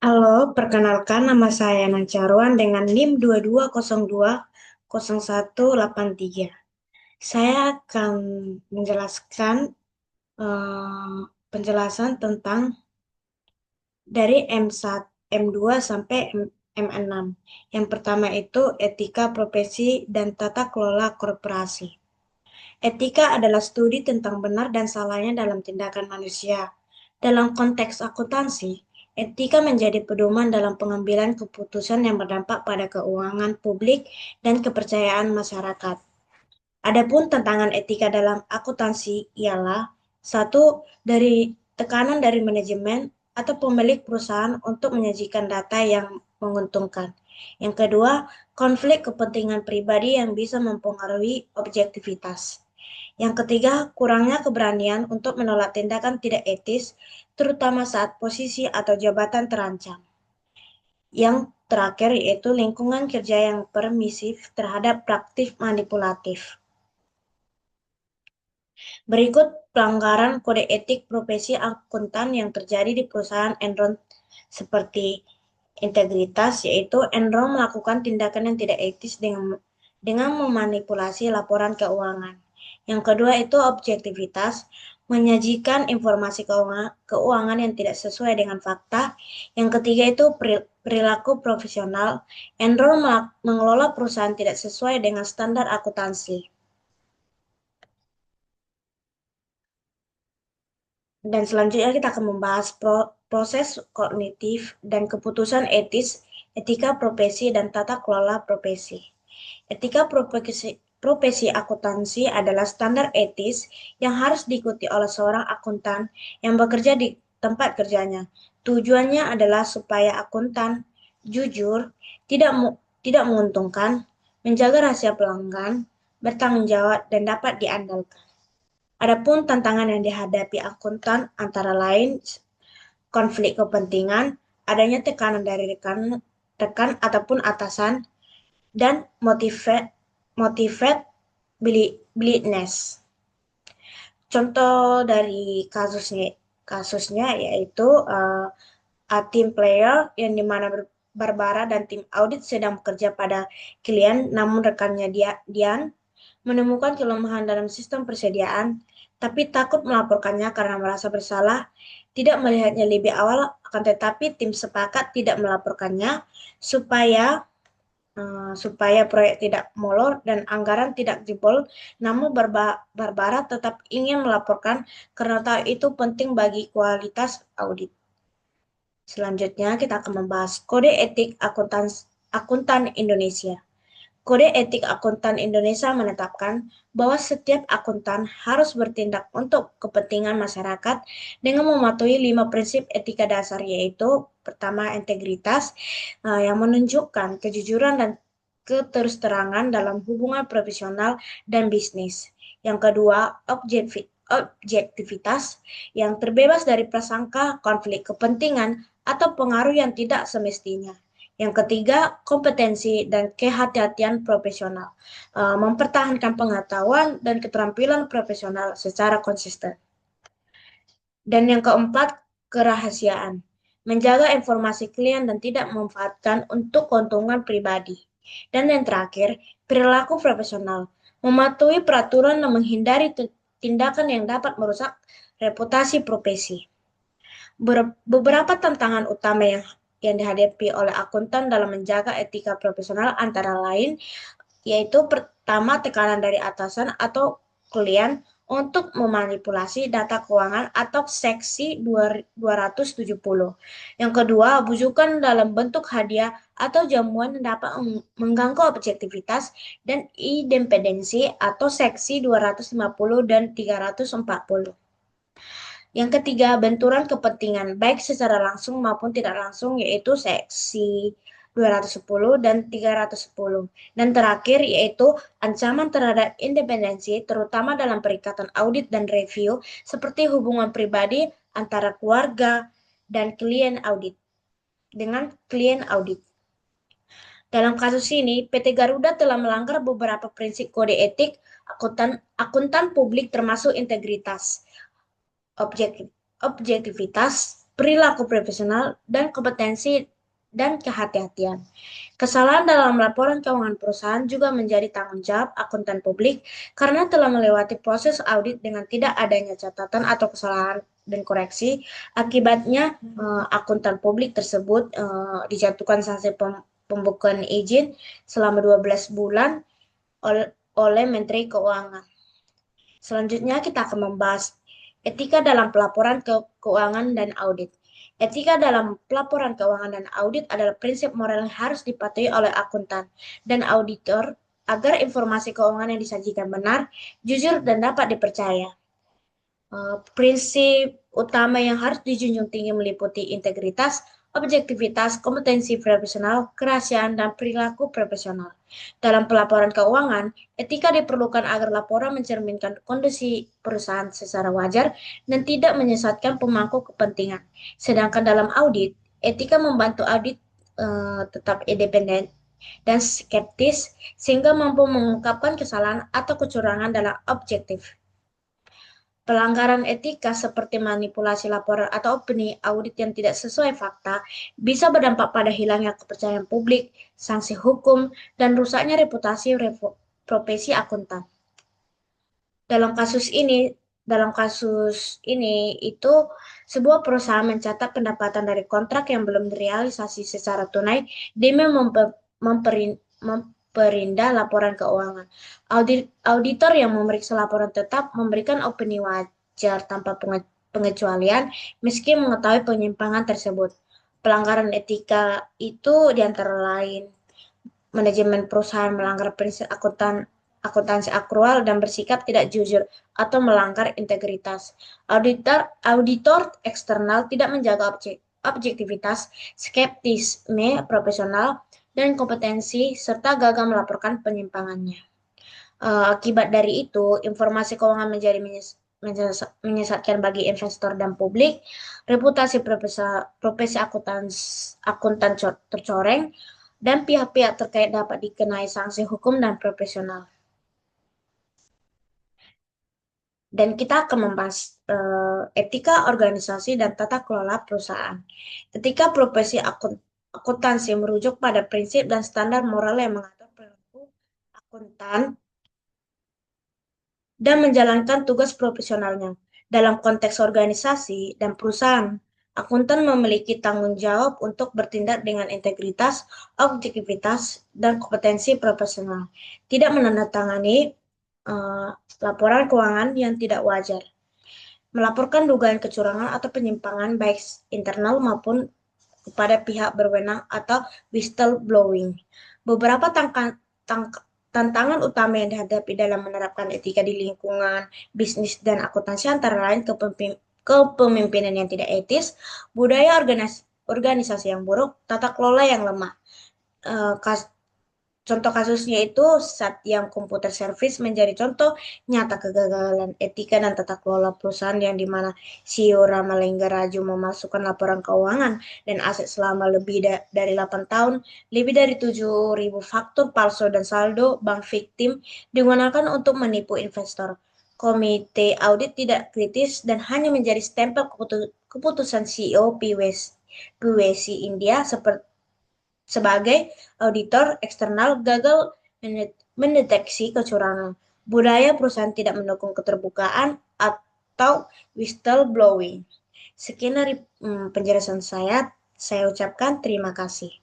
Halo, perkenalkan nama saya Nancaruan dengan NIM 22020183. Saya akan menjelaskan penjelasan tentang dari M1, M2 sampai M6. Yang pertama itu etika profesi dan tata kelola korporasi. Etika adalah studi tentang benar dan salahnya dalam tindakan manusia. Dalam konteks akuntansi, etika menjadi pedoman dalam pengambilan keputusan yang berdampak pada keuangan publik dan kepercayaan masyarakat. Adapun tantangan etika dalam akuntansi ialah satu, dari tekanan dari manajemen atau pemilik perusahaan untuk menyajikan data yang menguntungkan. Yang kedua, konflik kepentingan pribadi yang bisa mempengaruhi objektivitas. Yang ketiga, kurangnya keberanian untuk menolak tindakan tidak etis, terutama saat posisi atau jabatan terancam. Yang terakhir yaitu lingkungan kerja yang permisif terhadap praktik manipulatif. Berikut pelanggaran kode etik profesi akuntan yang terjadi di perusahaan Enron seperti integritas, yaitu Enron melakukan tindakan yang tidak etis dengan memanipulasi laporan keuangan. Yang kedua itu objektivitas, menyajikan informasi keuangan yang tidak sesuai dengan fakta. Yang ketiga itu perilaku profesional, Enron mengelola perusahaan tidak sesuai dengan standar akuntansi. Dan selanjutnya kita akan membahas proses kognitif dan keputusan etis, etika profesi, dan tata kelola profesi. Etika profesi akuntansi adalah standar etis yang harus diikuti oleh seorang akuntan yang bekerja di tempat kerjanya. Tujuannya adalah supaya akuntan jujur, tidak tidak menguntungkan, menjaga rahasia pelanggan, bertanggung jawab, dan dapat diandalkan. Adapun tantangan yang dihadapi akuntan antara lain konflik kepentingan, adanya tekanan dari rekan ataupun atasan, dan motivate blindness. Contoh dari kasusnya yaitu a team player yang dimana Barbara dan tim audit sedang bekerja pada klien, namun rekannya Dian menemukan kelemahan dalam sistem persediaan, tapi takut melaporkannya karena merasa bersalah, tidak melihatnya lebih awal, akan tetapi tim sepakat tidak melaporkannya supaya supaya proyek tidak molor dan anggaran tidak jebol, namun Barbara tetap ingin melaporkan karena tahu itu penting bagi kualitas audit. Selanjutnya kita akan membahas kode etik akuntan Indonesia. Kode etik akuntan Indonesia menetapkan bahwa setiap akuntan harus bertindak untuk kepentingan masyarakat dengan mematuhi 5 prinsip etika dasar, yaitu pertama integritas yang menunjukkan kejujuran dan keterus-terangan dalam hubungan profesional dan bisnis. Yang kedua, objektivitas yang terbebas dari prasangka, konflik kepentingan, atau pengaruh yang tidak semestinya. Yang ketiga, kompetensi dan kehati-hatian profesional, mempertahankan pengetahuan dan keterampilan profesional secara konsisten. Dan yang keempat, kerahasiaan, menjaga informasi klien dan tidak memanfaatkan untuk keuntungan pribadi. Dan yang terakhir, perilaku profesional, mematuhi peraturan dan menghindari tindakan yang dapat merusak reputasi profesi. Beberapa tantangan utama yang dihadapi oleh akuntan dalam menjaga etika profesional antara lain yaitu pertama tekanan dari atasan atau klien untuk memanipulasi data keuangan atau seksi 270. Yang kedua, bujukan dalam bentuk hadiah atau jamuan yang dapat mengganggu objektivitas dan independensi atau seksi 250 dan 340. Yang ketiga, benturan kepentingan, baik secara langsung maupun tidak langsung, yaitu seksi 210 dan 310. Dan terakhir, yaitu ancaman terhadap independensi, terutama dalam perikatan audit dan review, seperti hubungan pribadi antara keluarga dan klien audit, dengan klien audit. Dalam kasus ini, PT Garuda telah melanggar beberapa prinsip kode etik akuntan publik termasuk integritas, objektivitas, perilaku profesional, dan kompetensi dan kehati-hatian. Kesalahan dalam laporan keuangan perusahaan juga menjadi tanggung jawab akuntan publik karena telah melewati proses audit dengan tidak adanya catatan atau kesalahan dan koreksi. Akibatnya, akuntan publik tersebut dijatuhkan sanksi pembukuan izin selama 12 bulan oleh Menteri Keuangan. Selanjutnya kita akan membahas etika dalam pelaporan keuangan dan audit. Etika dalam pelaporan keuangan dan audit adalah prinsip moral yang harus dipatuhi oleh akuntan dan auditor agar informasi keuangan yang disajikan benar, jujur, dan dapat dipercaya. Prinsip utama yang harus dijunjung tinggi meliputi integritas, objektivitas, kompetensi profesional, kerahasiaan, dan perilaku profesional. Dalam pelaporan keuangan, etika diperlukan agar laporan mencerminkan kondisi perusahaan secara wajar dan tidak menyesatkan pemangku kepentingan. Sedangkan dalam audit, etika membantu audit tetap independen dan skeptis sehingga mampu mengungkapkan kesalahan atau kecurangan dalam objektif. Pelanggaran etika seperti manipulasi laporan atau opini audit yang tidak sesuai fakta bisa berdampak pada hilangnya kepercayaan publik, sanksi hukum, dan rusaknya reputasi profesi akuntan. Dalam kasus ini itu sebuah perusahaan mencatat pendapatan dari kontrak yang belum direalisasi secara tunai demi memperindah laporan keuangan. Auditor yang memeriksa laporan tetap memberikan opini wajar tanpa pengecualian meski mengetahui penyimpangan tersebut. Pelanggaran etika itu diantara lain manajemen perusahaan melanggar prinsip akuntansi akrual dan bersikap tidak jujur atau melanggar integritas. Auditor eksternal tidak menjaga objektivitas, skeptisme profesional, dan kompetensi serta gagal melaporkan penyimpangannya. Akibat dari itu, informasi keuangan menjadi menyesatkan bagi investor dan publik, reputasi profesi akuntan tercoreng, dan pihak-pihak terkait dapat dikenai sanksi hukum dan profesional. Dan kita akan membahas etika organisasi dan tata kelola perusahaan. Etika profesi akuntansi merujuk pada prinsip dan standar moral yang mengatur perilaku akuntan dan menjalankan tugas profesionalnya. Dalam konteks organisasi dan perusahaan, akuntan memiliki tanggung jawab untuk bertindak dengan integritas, objektivitas, dan kompetensi profesional. Tidak menandatangani laporan keuangan yang tidak wajar. Melaporkan dugaan kecurangan atau penyimpangan baik internal maupun kepada pihak berwenang atau whistleblowing. Beberapa tantangan utama yang dihadapi dalam menerapkan etika di lingkungan bisnis dan akuntansi antara lain kepemimpinan yang tidak etis, budaya organisasi yang buruk, tata kelola yang lemah. Contoh kasusnya itu Satyam Computer Service menjadi contoh nyata kegagalan etika dan tata kelola perusahaan yang dimana CEO Ramalingga Raju memasukkan laporan keuangan dan aset selama lebih dari 8 tahun, lebih dari 7.000 faktur palsu dan saldo bank fiktif digunakan untuk menipu investor. Komite audit tidak kritis dan hanya menjadi stempel keputusan CEO PwC India sebagai auditor eksternal gagal mendeteksi kecurangan. Budaya perusahaan tidak mendukung keterbukaan atau whistleblowing. Sekian dari penjelasan saya ucapkan terima kasih.